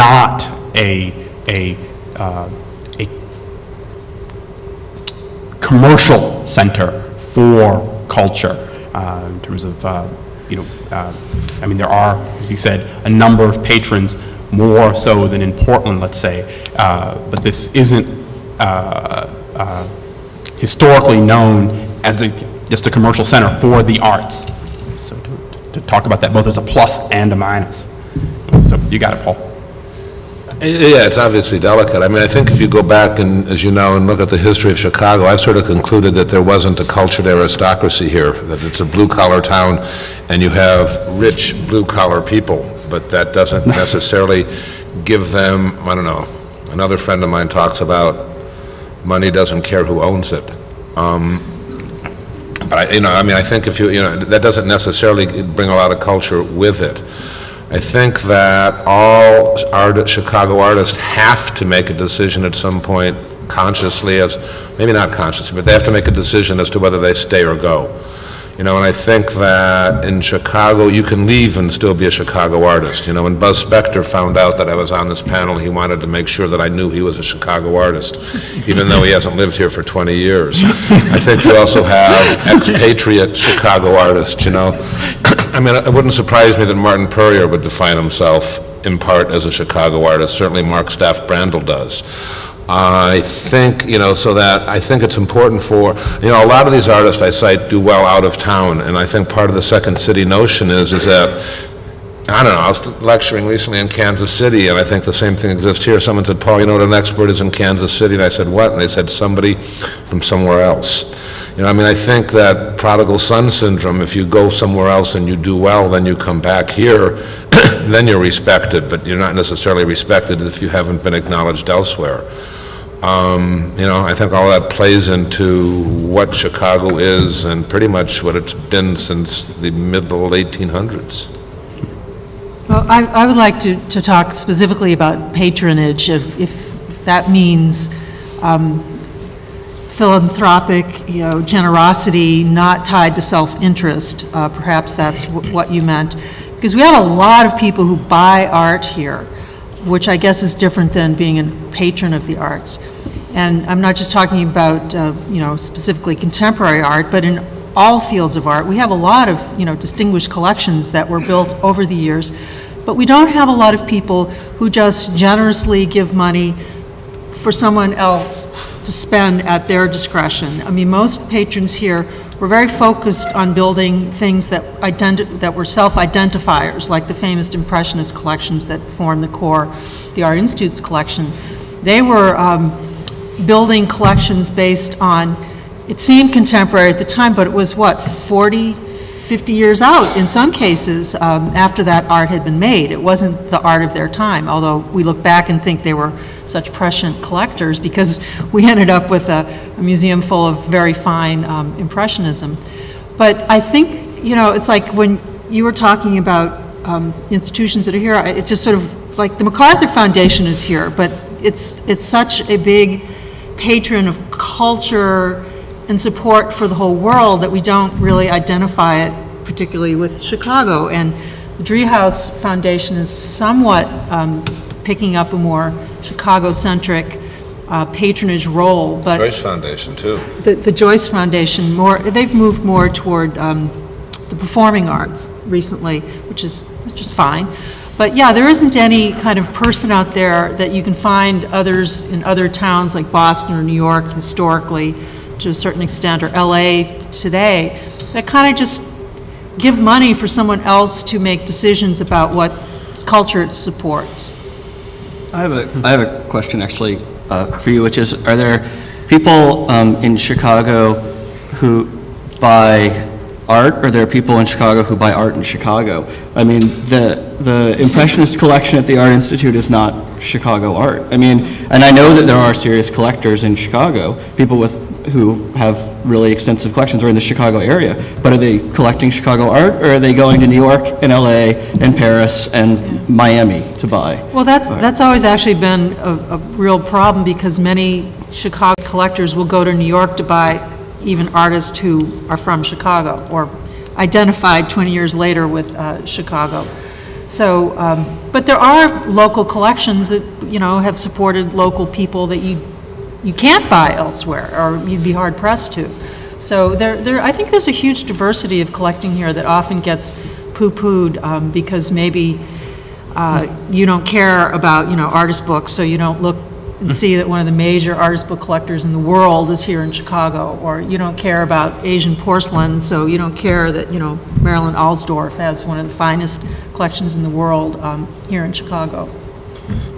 not a commercial center for culture in terms of, I mean, there are, as he said, a number of patrons, more so than in Portland, let's say, but this isn't historically known as just a commercial center for the arts. So to talk about that both as a plus and a minus. So you got it, Paul. Yeah, it's obviously delicate. I mean, I think if you go back and, as you know, and look at the history of Chicago, I've sort of concluded that there wasn't a cultured aristocracy here, that it's a blue-collar town, and you have rich blue-collar people, but that doesn't necessarily give them, I don't know, another friend of mine talks about money doesn't care who owns it. But, I think if that doesn't necessarily bring a lot of culture with it. I think that all Chicago artists have to make a decision at some point consciously, maybe not consciously, but they have to make a decision as to whether they stay or go. And I think that in Chicago, you can leave and still be a Chicago artist. When Buzz Spector found out that I was on this panel, he wanted to make sure that I knew he was a Chicago artist, even though he hasn't lived here for 20 years. I think we also have expatriate Chicago artists, I mean, it wouldn't surprise me that Martin Puryear would define himself in part as a Chicago artist. Certainly Mark Staff Brandel does. I think, so that I think it's important for, a lot of these artists I cite do well out of town, and I think part of the second city notion is that, I don't know, I was lecturing recently in Kansas City, and I think the same thing exists here. Someone said, Paul, what an expert is in Kansas City, and I said, what? And they said, somebody from somewhere else. I think that prodigal son syndrome, if you go somewhere else and you do well, then you come back here, then you're respected, but you're not necessarily respected if you haven't been acknowledged elsewhere. I think all that plays into what Chicago is and pretty much what it's been since the middle 1800s. Well, I would like to talk specifically about patronage, if that means philanthropic, generosity not tied to self-interest. Perhaps that's what you meant. Because we have a lot of people who buy art here, which I guess is different than being a patron of the arts. And I'm not just talking about, specifically contemporary art, but in all fields of art. We have a lot of, distinguished collections that were built over the years, but we don't have a lot of people who just generously give money for someone else to spend at their discretion. I mean, most patrons here were very focused on building things that were self-identifiers, like the famous Impressionist collections that form the core of the Art Institute's collection. They were building collections based on, it seemed contemporary at the time, but it was what, 40, 50 years out in some cases after that art had been made. It wasn't the art of their time, although we look back and think they were such prescient collectors because we ended up with a museum full of very fine Impressionism. But I think, it's like when you were talking about institutions that are here, it's just sort of like the MacArthur Foundation is here, but it's such a big patron of culture and support for the whole world that we don't really identify it particularly with Chicago. And the Driehaus Foundation is somewhat picking up a more Chicago-centric patronage role. But Joyce Foundation too. The Joyce Foundation, they've moved more toward the performing arts recently, which is fine. But yeah, there isn't any kind of person out there that you can find others in other towns like Boston or New York historically to a certain extent, or LA today, that kind of just give money for someone else to make decisions about what culture it supports. I have a question actually for you, which is, are there people in Chicago who buy art, or there are people in Chicago who buy art in Chicago? I mean, the Impressionist collection at the Art Institute is not Chicago art. I mean, and I know that there are serious collectors in Chicago, people who have really extensive collections, or in the Chicago area, but are they collecting Chicago art, or are they going to New York and LA and Paris and Miami to buy? Well, that's always actually been a real problem, because many Chicago collectors will go to New York to buy even artists who are from Chicago or identified 20 years later with Chicago. So, but there are local collections that, you know, have supported local people that you can't buy elsewhere, or you'd be hard pressed to. So I think there's a huge diversity of collecting here that often gets poo-pooed because maybe you don't care about, you know, artist books, so you don't look and see that one of the major artist book collectors in the world is here in Chicago, or you don't care about Asian porcelain, so you don't care that, you know, Marilyn Alsdorf has one of the finest collections in the world here in Chicago.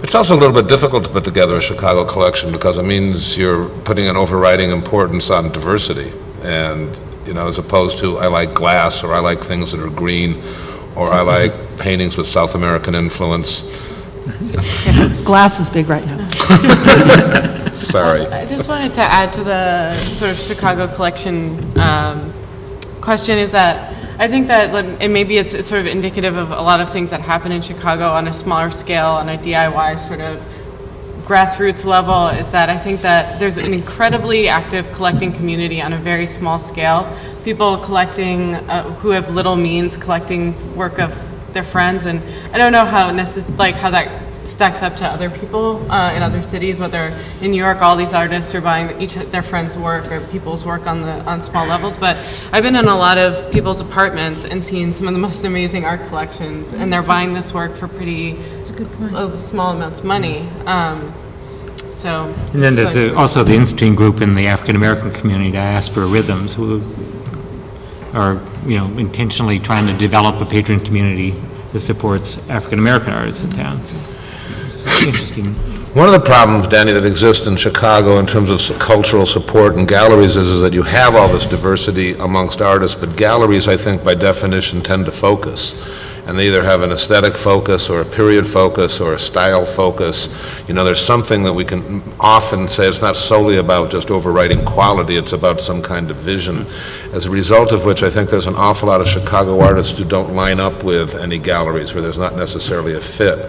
It's also a little bit difficult to put together a Chicago collection because it means you're putting an overriding importance on diversity, and, you know, as opposed to I like glass, or I like things that are green, or I like paintings with South American influence. Yeah, glass is big right now. Sorry. I just wanted to add to the sort of Chicago collection question, is that I think that, and maybe it's sort of indicative of a lot of things that happen in Chicago on a smaller scale, on a DIY sort of grassroots level, is that I think that there's an incredibly active collecting community on a very small scale. People collecting who have little means, collecting work of their friends, and I don't know how how that stacks up to other people in other cities. Whether in New York, all these artists are buying each their friends' work or people's work on small levels. But I've been in a lot of people's apartments and seen some of the most amazing art collections, and they're buying this work for pretty small amounts of money. So. And then there's also the interesting group in the African American community, Diaspora Rhythms, who are, you know, intentionally trying to develop a patron community that supports African American artists in town. So it's interesting. One of the problems, Danny, that exists in Chicago in terms of cultural support and galleries is that you have all this diversity amongst artists, but galleries, I think, by definition, tend to focus. And they either have an aesthetic focus or a period focus or a style focus. You know, there's something that we can often say it's not solely about just overriding quality, it's about some kind of vision. As a result of which, I think there's an awful lot of Chicago artists who don't line up with any galleries where there's not necessarily a fit.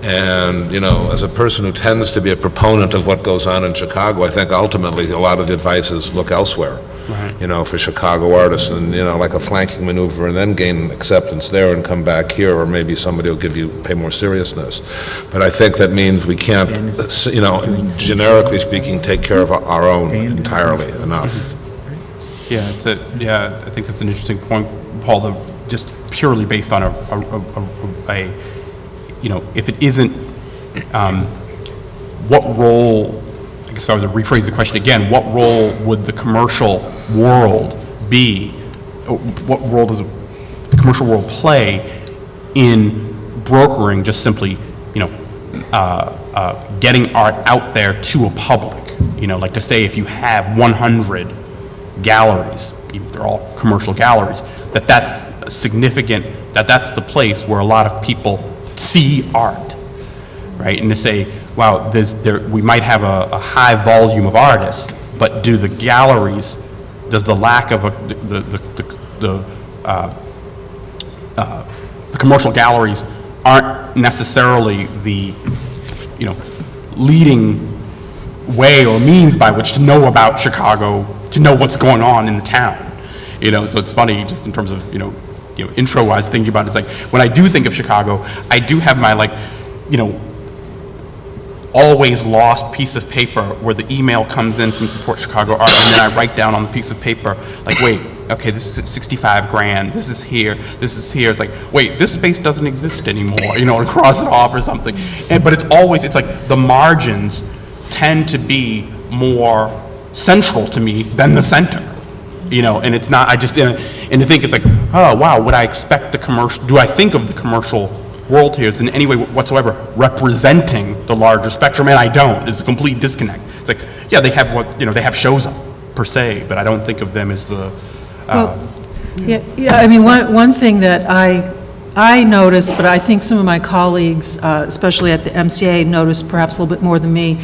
And, you know, as a person who tends to be a proponent of what goes on in Chicago, I think ultimately a lot of the advice is look elsewhere. Right. You know, for Chicago artists, and, you know, like a flanking maneuver, and then gain acceptance there and come back here, or maybe somebody will pay more seriousness. But I think that means we can't, you know, generically speaking, take care of our own entirely enough. Yeah, I think that's an interesting point, Paul. Just purely based on a you know, if it isn't, what role? I guess if I was to rephrase the question again, what role would the commercial world be? What role does the commercial world play in brokering just simply, you know, getting art out there to a public? You know, like to say if you have 100 galleries, even if they're all commercial galleries, that's significant, that's the place where a lot of people see art, right? And to say, wow, we might have a high volume of artists, but do the galleries, does the lack of the commercial galleries aren't necessarily the, you know, leading way or means by which to know about Chicago, to know what's going on in the town, you know? So it's funny, just in terms of, you know, intro-wise, thinking about it, it's like, when I do think of Chicago, I do have my, like, you know, always lost piece of paper where the email comes in from Support Chicago Art, and then I write down on the piece of paper, like, wait, okay, this is at 65 grand, this is here, it's like, wait, this space doesn't exist anymore, you know, and cross it off or something. But it's always, it's like the margins tend to be more central to me than the center. You know, and it's not, and to think it's like, oh, wow, would I expect the commercial, do I think of the commercial world here as in any way whatsoever representing the larger spectrum? And I don't. It's a complete disconnect. It's like, yeah, they have shows up per se, but I don't think of them as the, yeah, I mean, one thing that I noticed, but I think some of my colleagues, especially at the MCA, noticed perhaps a little bit more than me,